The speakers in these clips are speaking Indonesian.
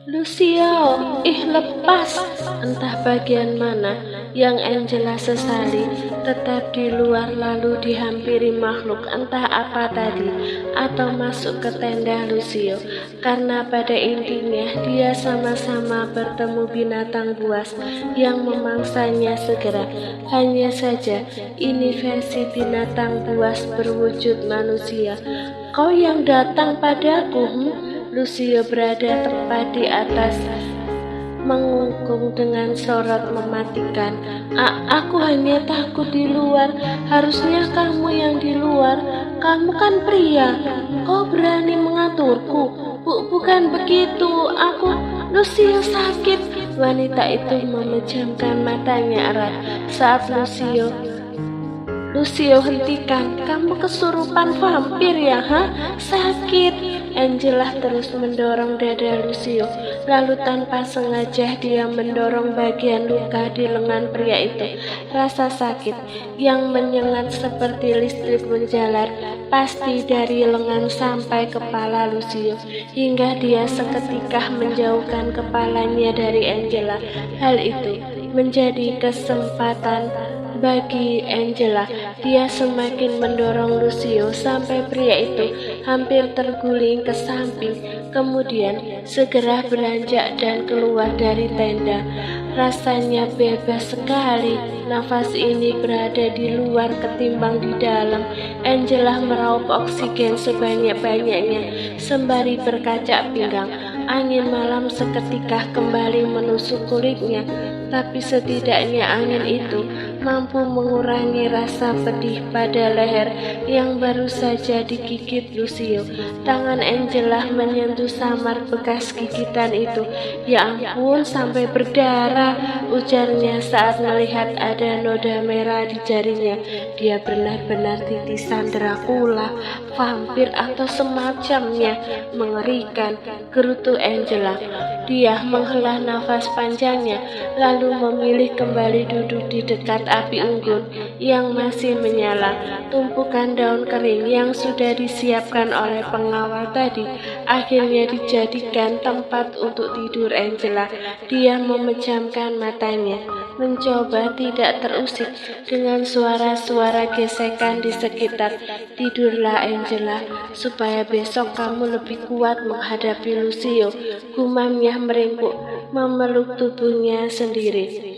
Lucio, lepas! Entah bagian mana yang Angela sesali, tetap di luar lalu dihampiri makhluk entah apa tadi, atau masuk ke tenda Lucio, karena pada intinya dia sama-sama bertemu binatang buas yang memangsanya segera. Hanya saja ini versi binatang buas berwujud manusia. Kau yang datang padaku, Lucio berada tepat di atas, mengungkung dengan sorot mematikan. Aku hanya takut di luar. Harusnya kamu yang di luar. Kamu kan pria. Kau berani mengaturku. Bukan begitu. Lucio sakit. Wanita itu memejamkan matanya erat saat Lucio, hentikan. Kamu kesurupan vampir ya, Sakit. Angela terus mendorong dada Lucio, lalu tanpa sengaja dia mendorong bagian luka di lengan pria itu. Rasa sakit yang menyengat seperti listrik menjalar pasti dari lengan sampai kepala Lucio, hingga dia seketika menjauhkan kepalanya dari Angela. Hal itu menjadi kesempatan bagi Angela. Dia semakin mendorong Lucio sampai pria itu hampir terguling ke samping, kemudian segera beranjak dan keluar dari tenda. Rasanya bebas sekali. Nafas ini berada di luar ketimbang di dalam. Angela meraup oksigen sebanyak-banyaknya sembari berkacak pinggang. Angin malam seketika kembali menusuk kulitnya, tapi setidaknya angin itu mampu mengurangi rasa pedih pada leher yang baru saja digigit Lucio. Tangan Angela menyentuh samar bekas gigitan itu. Ya ampun, sampai berdarah, ujarnya saat melihat ada noda merah di jarinya. Dia benar-benar titisan Dracula, vampir atau semacamnya. Mengerikan, gerutu Angela. Dia menghela nafas panjangnya, lalu memilih kembali duduk di dekat api unggun yang masih menyala. Tumpukan daun kering yang sudah disiapkan oleh pengawal tadi akhirnya dijadikan tempat untuk tidur Angela. Dia memejamkan matanya, mencoba tidak terusik dengan suara-suara gesekan di sekitar. Tidurlah Angela, supaya besok kamu lebih kuat menghadapi Lucio, gumamnya meringkuk, memeluk tubuhnya sendiri.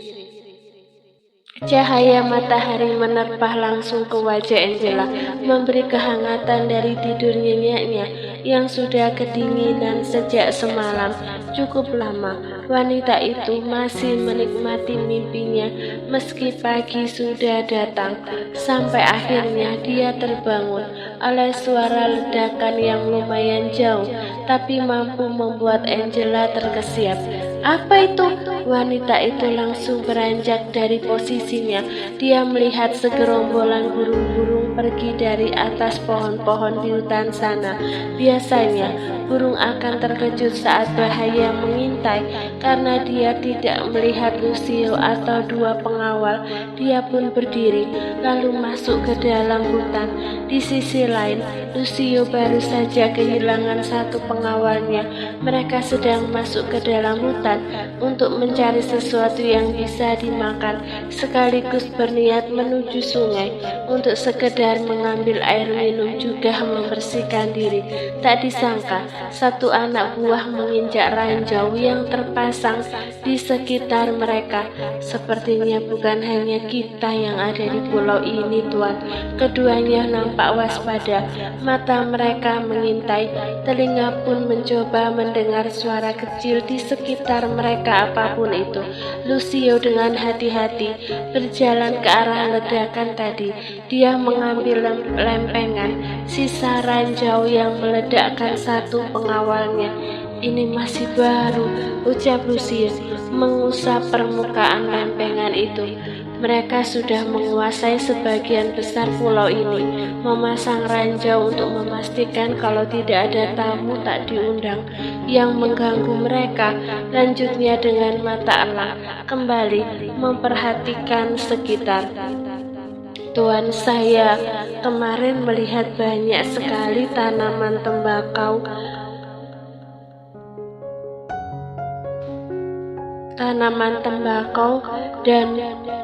Cahaya matahari menerpah langsung ke wajah Angela, memberi kehangatan dari tidur nyenyaknya yang sudah kedinginan sejak semalam. Cukup lama wanita itu masih menikmati mimpinya meski pagi sudah datang. Sampai akhirnya dia terbangun oleh suara ledakan yang lumayan jauh tapi mampu membuat Angela terkesiap. Apa itu? Wanita itu langsung beranjak dari posisinya. Dia melihat segerombolan burung-burung pergi dari atas pohon-pohon di hutan sana. Biasanya burung akan terkejut saat bahaya mengintai karena dia tidak melihat Lucio atau dua pengawal. Dia pun berdiri lalu masuk ke dalam hutan. Di sisi lain, Lucio baru saja kehilangan satu pengawalnya. Mereka sedang masuk ke dalam hutan untuk mencari sesuatu yang bisa dimakan, sekaligus berniat menuju sungai untuk sekedar mengambil air minum juga membersihkan diri. Tak disangka, satu anak buah menginjak ranjau yang terpasang di sekitar mereka. Sepertinya bukan hanya kita yang ada di pulau ini, Tuan. Keduanya nampak waspada, mata mereka mengintai, telinga pun mencoba mendengar suara kecil di sekitar mereka apapun itu. Lucio dengan hati-hati berjalan ke arah ledakan tadi. Dia mengambil lempengan sisa ranjau yang meledakkan satu pengawalnya. Ini masih baru, ucap Lucio mengusap permukaan lempengan itu. Mereka sudah menguasai sebagian besar pulau ini, memasang ranjau untuk memastikan kalau tidak ada tamu tak diundang yang mengganggu mereka. Lanjutnya dengan mata elang, kembali memperhatikan sekitar. Tuan, saya kemarin melihat banyak sekali tanaman tembakau tanaman tembakau dan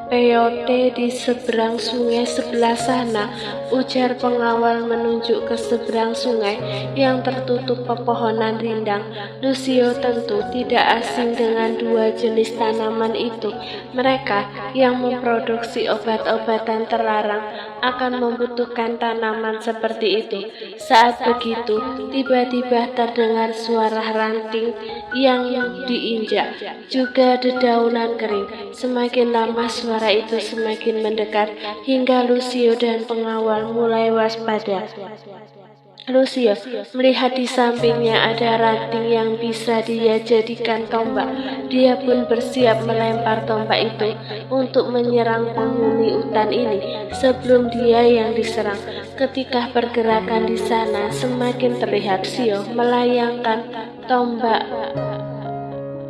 peyote di seberang sungai sebelah sana, ujar pengawal menunjuk ke seberang sungai yang tertutup pepohonan rindang. Lucio tentu tidak asing dengan dua jenis tanaman itu. Mereka yang memproduksi obat-obatan terlarang akan membutuhkan tanaman seperti itu. Saat begitu, tiba-tiba terdengar suara ranting yang diinjak, juga dedaunan kering. Semakin lama suara itu semakin mendekat, hingga Lucio dan pengawal mulai waspada. Lucio melihat di sampingnya ada ranting yang bisa dia jadikan tombak. Dia pun bersiap melempar tombak itu untuk menyerang penghuni hutan ini sebelum dia yang diserang. Ketika pergerakan di sana semakin terlihat, Lucio melayangkan tombak.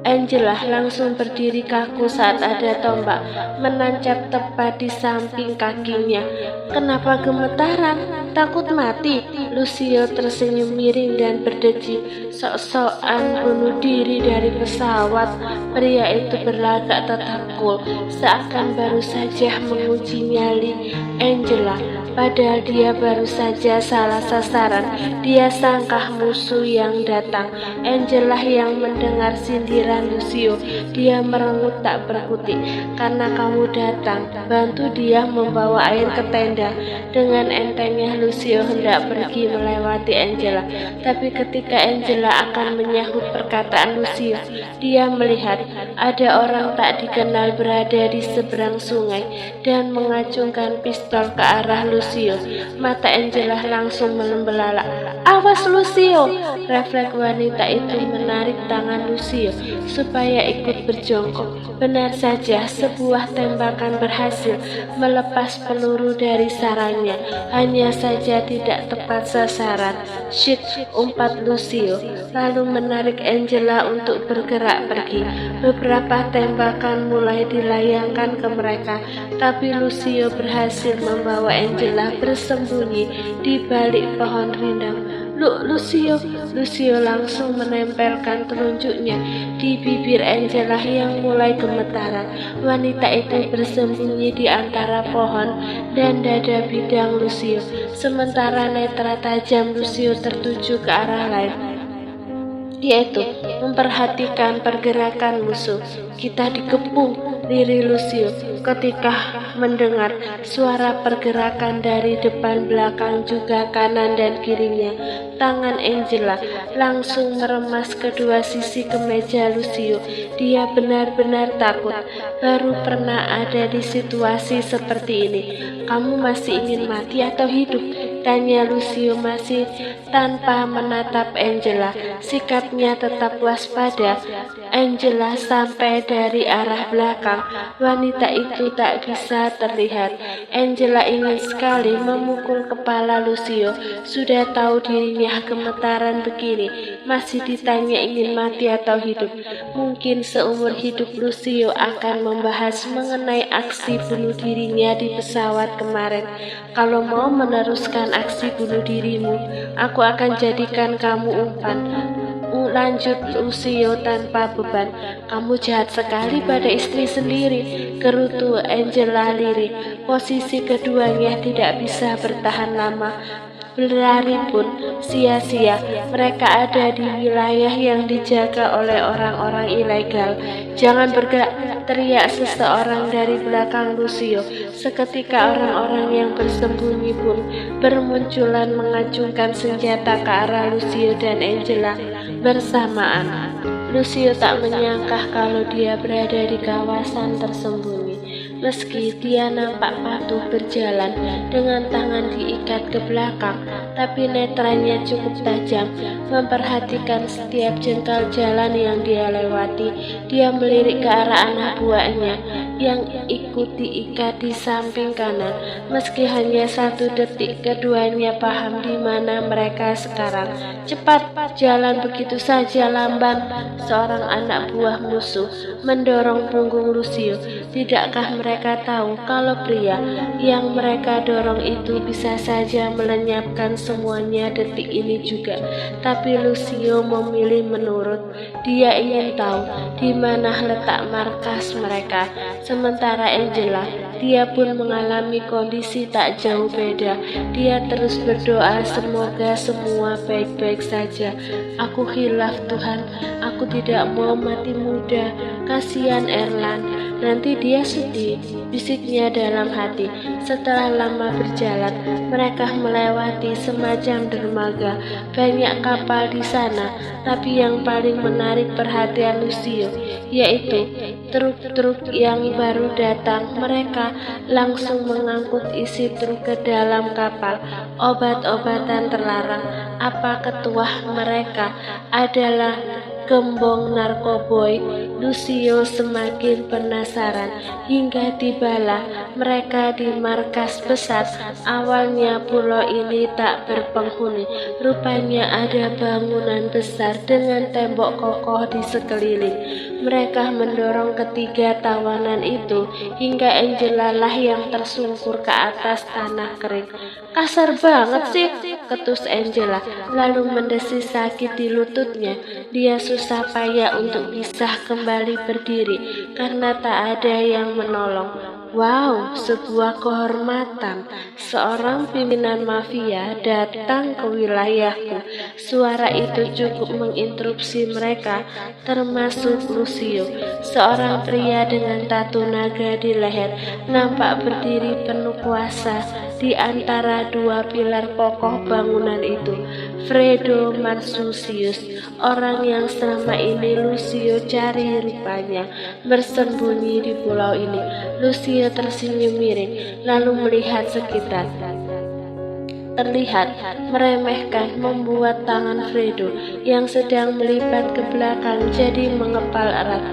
Angela langsung berdiri kaku saat ada tombak menancap tepat di samping kakinya. Kenapa gemetaran? Takut mati? Lucio tersenyum miring dan berdeci. Sok-sokan bunuh diri dari pesawat. Pria itu berlagak tetap cool, seakan baru saja menguji nyali Angela. Padahal dia baru saja salah sasaran. Dia sangka musuh yang datang. Angela yang mendengar sindiran Lucio, dia merengut tak berkutik. Karena kamu datang, bantu dia membawa air ke tenda. Dengan entengnya Lucio hendak pergi melewati Angela. Tapi ketika Angela akan menyahut perkataan Lucio, dia melihat ada orang tak dikenal berada di seberang sungai dan mengacungkan pistol ke arah Lucio. Mata Angela langsung membelalak. Awas Lucio! Refleks wanita itu menarik tangan Lucio supaya ikut berjongkok. Benar saja, sebuah tembakan berhasil melepas peluru dari sarangnya. Hanya saja tidak tepat sasaran. Shit, umpat Lucio, lalu menarik Angela untuk bergerak pergi. Beberapa tembakan mulai dilayangkan ke mereka, tapi Lucio berhasil membawa Angela bersembunyi di balik pohon rindang. Lucio langsung menempelkan telunjuknya di bibir Angela yang mulai gemetaran. Wanita itu bersembunyi di antara pohon dan dada bidang Lucio, sementara netra tajam Lucio tertuju ke arah lain, yaitu memperhatikan pergerakan musuh. Kita dikepung, lirik Lucio ketika mendengar suara pergerakan dari depan, belakang, juga kanan dan kirinya. Tangan Angela langsung meremas kedua sisi kemeja Lucio. Dia benar-benar takut. Baru pernah ada di situasi seperti ini. Kamu masih ingin mati atau hidup? Tanya Lucio masih tanpa menatap Angela. Sikapnya tetap waspada. Angela sampai dari arah belakang. Wanita itu tak bisa terlihat. Angela ingin sekali memukul kepala Lucio. Sudah tahu dirinya gemetaran begini, masih ditanya ingin mati atau hidup. Mungkin seumur hidup Lucio akan membahas mengenai aksi bunuh dirinya di pesawat kemarin. Kalau mau meneruskan aksi bunuh dirimu, aku akan jadikan kamu umpan. Lanjut Lucio tanpa beban. Kamu jahat sekali pada istri sendiri, gerutu Angela lirih. Posisi keduanya tidak bisa bertahan lama. Berlari pun sia-sia. Mereka ada di wilayah yang dijaga oleh orang-orang ilegal. Jangan bergerak, teriak seseorang dari belakang Lucio. Seketika orang-orang yang bersembunyi pun bermunculan mengacungkan senjata ke arah Lucio dan Angela bersamaan. Lucio tak menyangka kalau dia berada di kawasan tersembunyi. Meski dia nampak patuh berjalan dengan tangan diikat ke belakang, tapi netranya cukup tajam, memperhatikan setiap jengkal jalan yang dia lewati. Dia melirik ke arah anak buahnya yang ikut diikat di samping kanan. Meski hanya 1 detik, keduanya paham di mana mereka sekarang. Cepat, jalan begitu saja lamban. Seorang anak buah musuh mendorong punggung Lucio. Tidakkah mereka tahu kalau pria yang mereka dorong itu bisa saja melenyapkan semuanya detik ini juga. Tapi Lucio memilih menurut. Dia ingin tahu di mana letak markas mereka. Sementara Angela, dia pun mengalami kondisi tak jauh beda. Dia terus berdoa semoga semua baik-baik saja. Aku hilaf Tuhan, aku tidak mau mati muda. Kasihan Erland, nanti dia sedih, bisiknya dalam hati. Setelah lama berjalan, mereka melewati semacam dermaga. Banyak kapal di sana, tapi yang paling menarik perhatian Lucio yaitu truk-truk yang baru datang. Mereka langsung mengangkut isi truk ke dalam kapal. Obat-obatan terlarang. Apa ketua mereka adalah gembong narkoboy? Lucio semakin penasaran hingga tibalah mereka di markas besar. Awalnya pulau ini tak berpenghuni. Rupanya ada bangunan besar dengan tembok kokoh di sekeliling. Mereka mendorong ketiga tawanan itu hingga Angela lah yang tersungkur ke atas tanah kering. Kasar banget sih, ketus Angela, lalu mendesis sakit di lututnya. Dia susah payah untuk bisa kembali berdiri karena tak ada yang menolong. Wow, sebuah kehormatan. Seorang pimpinan mafia datang ke wilayahku. Suara itu cukup menginterupsi mereka, termasuk Lucio. Seorang pria dengan tato naga di leher nampak berdiri penuh kuasa di antara dua pilar kokoh bangunan itu. Fredo Marsusius, orang yang selama ini Lucio cari, rupanya bersembunyi di pulau ini. Lucio tersenyum miring, lalu melihat sekitar. Terlihat meremehkan membuat tangan Fredo yang sedang melipat ke belakang jadi mengepal erat.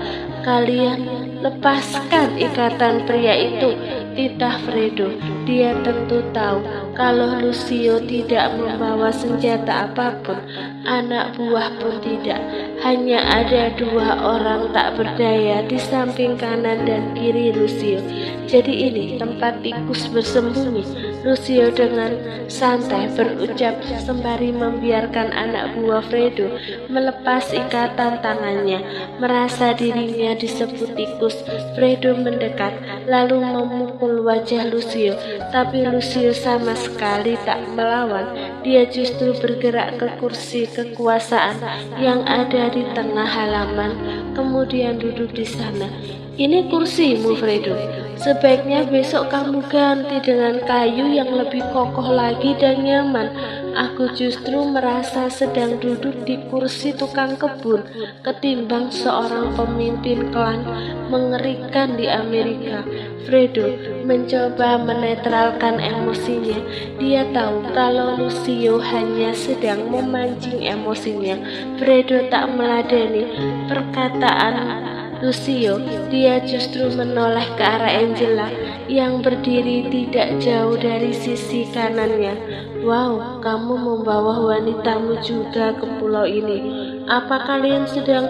Kalian lepaskan ikatan pria itu, titah Fredo. Dia tentu tahu kalau Lucio tidak membawa senjata apapun, anak buah pun tidak. Hanya ada dua orang tak berdaya di samping kanan dan kiri Lucio. Jadi ini tempat tikus bersembunyi. Lucio dengan santai berucap sembari membiarkan anak buah Fredo melepas ikatan tangannya. Merasa dirinya disebut tikus, Fredo mendekat lalu memukul wajah Lucio. Tapi Lucio sama sekali tak melawan. Dia justru bergerak ke kursi kekuasaan yang ada di tengah halaman, kemudian duduk di sana. Ini kursimu, Fredo. Sebaiknya besok kamu ganti dengan kayu yang lebih kokoh lagi dan nyaman. Aku justru merasa sedang duduk di kursi tukang kebun ketimbang seorang pemimpin klan mengerikan di Amerika. Fredo mencoba menetralkan emosinya. Dia tahu kalau Lucio hanya sedang memancing emosinya. Fredo tak meladeni perkataan Lucio. Dia justru menoleh ke arah Angela yang berdiri tidak jauh dari sisi kanannya. Wow, kamu membawa wanitamu juga ke pulau ini. Apa kalian sedang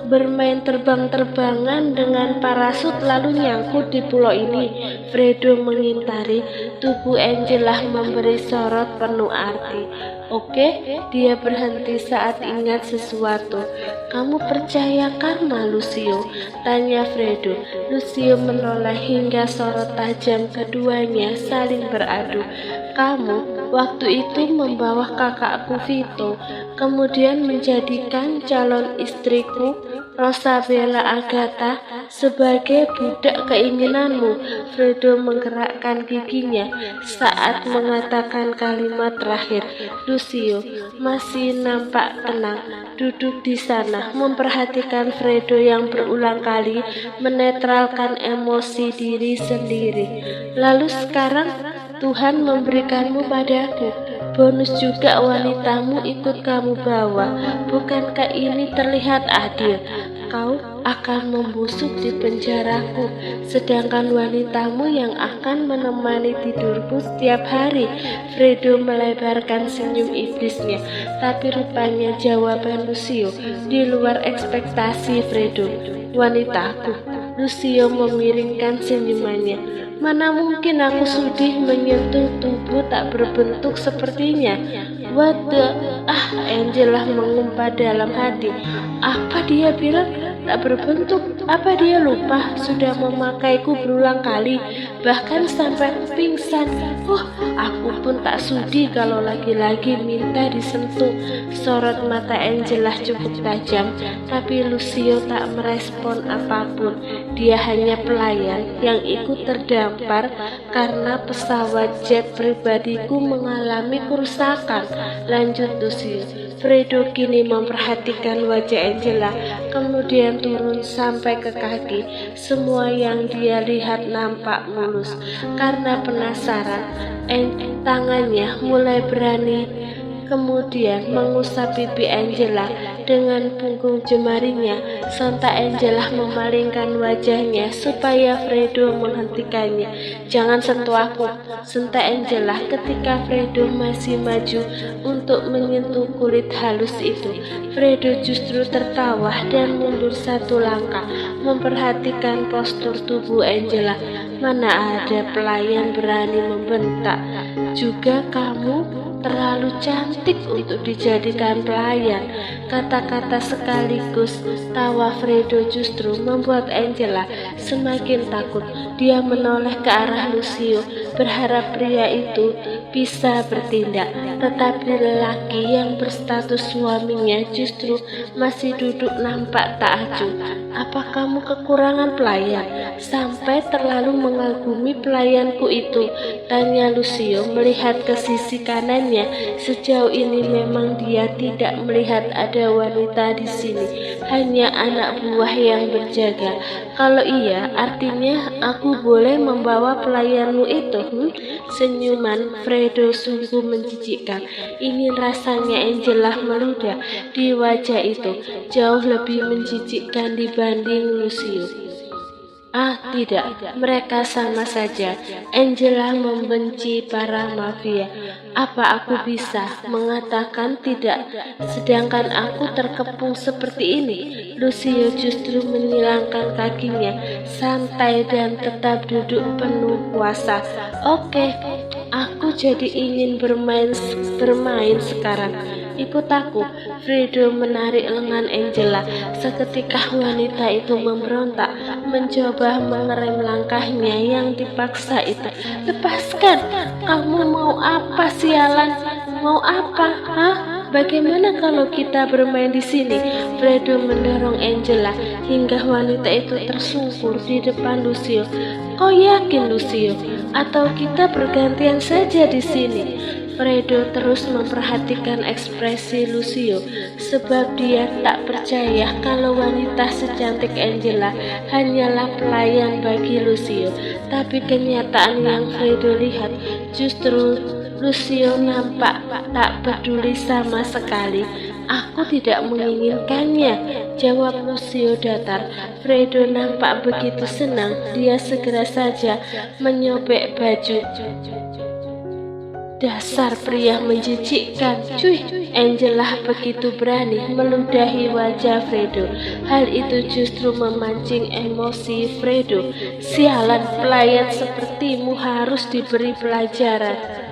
bermain terbang-terbangan dengan parasut lalu nyangkut di pulau ini? Fredo mengintari. Tubuh Angela memberi sorot penuh arti. Oke, dia berhenti saat ingat sesuatu. Kamu percaya karma, Lucio? Tanya Fredo. Lucio menoleh hingga sorot tajam keduanya saling beradu. Kamu waktu itu membawa kakakku Vito, kemudian menjadikan calon istriku Rosabella Agatha sebagai budak keinginanmu. Fredo menggerakkan giginya saat mengatakan kalimat terakhir. Lucio masih nampak tenang, duduk di sana, memperhatikan Fredo yang berulang kali menetralkan emosi diri sendiri. Lalu sekarang Tuhan memberikanmu padaku. Bonus juga wanitamu ikut kamu bawa. Bukankah ini terlihat adil? Kau akan membusuk di penjaraku, sedangkan wanitamu yang akan menemani tidurku setiap hari. Fredo melebarkan senyum iblisnya, tapi rupanya jawaban Lucio di luar ekspektasi Fredo. Wanitaku, Lucio memiringkan senyumannya. Mana mungkin aku sudi menyentuh tubuh tak berbentuk sepertinya. What the... Angela mengumpat dalam hati. Apa dia bilang tak berbentuk? Apa dia lupa sudah memakaiku berulang kali, bahkan sampai pingsan? Aku pun tak sudi kalau lagi-lagi minta disentuh. Sorot mata Angela cukup tajam, tapi Lucio tak merespon apapun. Dia hanya pelayan yang ikut terdampar karena pesawat jet pribadiku mengalami kerusakan. Lanjut Lucio. Fredo kini memperhatikan wajah Angela, kemudian turun sampai ke kaki. Semua yang dia lihat nampak mulus. Karena penasaran, tangannya mulai berani kemudian mengusap pipi Angela dengan punggung jemarinya. Sontak Angela memalingkan wajahnya supaya Fredo menghentikannya. Jangan sentuh aku, sentak Angela ketika Fredo masih maju untuk menyentuh kulit halus itu. Fredo justru tertawa dan mundur satu langkah, memperhatikan postur tubuh Angela. Mana ada pelayan berani membentak. Juga kamu terlalu cantik untuk dijadikan pelayan. Kata-kata sekaligus tawa Fredo justru membuat Angela semakin takut. Dia menoleh ke arah Lucio, berharap pria itu bisa bertindak. Tetapi lelaki yang berstatus suaminya justru masih duduk nampak tak acuh. Apa kamu kekurangan pelayan? Sampai terlalu mengagumi pelayanku itu? Tanya Lucio melihat ke sisi kanannya. Sejauh ini memang dia tidak melihat ada wanita di sini, hanya anak buah yang berjaga. Kalau iya, artinya aku boleh membawa pelayanmu itu. Senyuman Fredo sungguh menjijikkan. Ingin rasanya Angela meludah di wajah itu, jauh lebih menjijikkan dibanding Lucio. Tidak, mereka sama saja. Angela membenci para mafia. Apa aku bisa mengatakan tidak, sedangkan aku terkepung seperti ini? Lucio justru menyilangkan kakinya, santai dan tetap duduk penuh kuasa. Oke, aku jadi ingin bermain sekarang. Ikut aku. Fredo menarik lengan Angela. Seketika wanita itu memberontak, mencoba mengerem langkahnya yang dipaksa itu. Lepaskan! Kamu mau apa, sialan? Mau apa? Bagaimana kalau kita bermain di sini? Fredo mendorong Angela hingga wanita itu tersungkur di depan Lucio. Kau yakin, Lucio? Atau kita bergantian saja di sini? Fredo terus memperhatikan ekspresi Lucio, sebab dia tak percaya kalau wanita secantik Angela hanyalah pelayan bagi Lucio. Tapi kenyataan yang Fredo lihat justru Lucio nampak tak peduli sama sekali. Aku tidak menginginkannya, jawab Lucio datar. Fredo nampak begitu senang, dia segera saja menyobek baju. Dasar pria menjijikkan, cuy. Angela begitu berani meludahi wajah Fredo. Hal itu justru memancing emosi Fredo. Sialan, pelayan sepertimu harus diberi pelajaran.